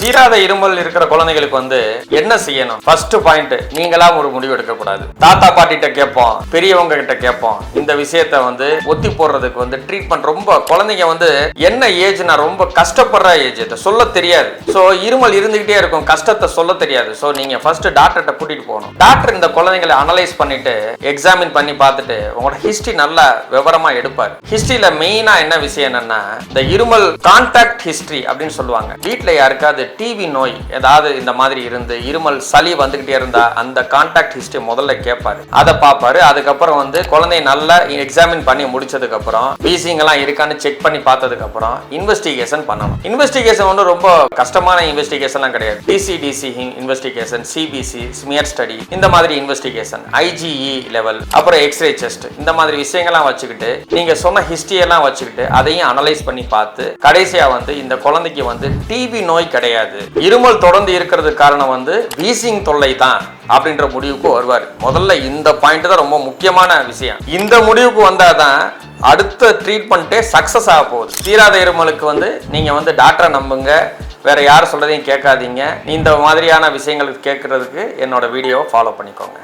தீராத இருமல் இருக்கிற குழந்தைகளுக்கு வந்து என்ன செய்யணும்? ஃபர்ஸ்ட் பாயிண்ட், நீங்களா ஒரு முடிவு எடுக்க கூடாது. தாத்தா பாட்டிட்ட கேட்போம், பெரியவங்க கிட்ட கேட்போம். இந்த விஷயத்த வந்து ஒத்தி போடுறதுக்கு வந்து ட்ரீட்மெண்ட் ரொம்ப குழந்தைங்க வந்து என்ன ஏஜ்னா ரொம்ப கஷ்டப்படுற ஏஜ், இதை சொல்ல தெரியாது. ஸோ இருமல் இருந்துகிட்டே இருக்கும், கஷ்டத்தை சொல்ல தெரியாது. ஸோ நீங்க ஃபர்ஸ்ட் டாக்டர்கிட்ட கூட்டிட்டு போகணும். டாக்டர் இந்த குழந்தைங்களை அனலைஸ் பண்ணிட்டு எக்ஸாமின் பண்ணி பார்த்துட்டு உங்களோட ஹிஸ்டரி நல்லா விவரமா எடுப்பார். ஹிஸ்டரியில மெயினா என்ன விஷயம் என்னன்னா, இந்த இருமல் கான்டாக்ட் ஹிஸ்டரி அப்படின்னு சொல்லுவாங்க. வீட்டுல யாருக்காவது டிவி நோய் ஏதாவது இந்த மாதிரி இருந்து இருமல் சளி வந்துகிட்டே இருந்தா அந்த கான்டாக்ட் ஹிஸ்டரி முதல்ல கேட்பாரு, அதை பார்ப்பாரு. அதுக்கப்புறம் வந்து குழந்தைய நல்லா எக்ஸாமின் பண்ணி முடிச்சதுக்கு அப்புறம் வீசிங் எல்லாம் இருக்கான்னு செக் பண்ணி பார்த்ததுக்கு அப்புறம் இன்வெஸ்டிகேஷன் பண்ணணும். இன்வெஸ்டிகேஷன் வந்து ரொம்ப கஷ்டமான இன்வெஸ்டிகேஷன்லாம் கிடையாது. TC DC investigation, CBC smear study, இந்த மாதிரி இன்வெஸ்டிகேஷன், ஐஜிஇ லெவல், அப்புறம் எக்ஸ்ரே செஸ்ட், இந்த மாதிரி விஷயங்கள்லாம் வச்சுக்கிட்டு நீங்க சொன்ன ஹிஸ்டரி எல்லாம் வச்சுக்கிட்டு அதையும் அனலைஸ் பண்ணி பார்த்து கடைசியா வந்து இந்த குழந்தைக்கு வந்து டிபி நோய் கிடையாது, இருமல் தொடர்ந்து இருக்கிறது காரணம் வந்து வீசிங் தொல்லை தான் அப்படின்ற முடிவுக்கு வருவார். முதல்ல இந்த பாயிண்ட் தான் ரொம்ப முக்கியமான விஷயம். இந்த முடிவுக்கு வந்தாதான் அடுத்த ட்ரீட்மெண்ட்டே சக்சஸ் ஆக போகுது. தீராத இருமலுக்கு வந்து நீங்க வந்து டாக்டரை நம்புங்க, வேற யார் சொல்றதையும் கேட்காதீங்க. இந்த மாதிரியான விஷயங்களுக்கு கேட்கறதுக்கு என்னோட வீடியோவை ஃபாலோ பண்ணிக்கோங்க.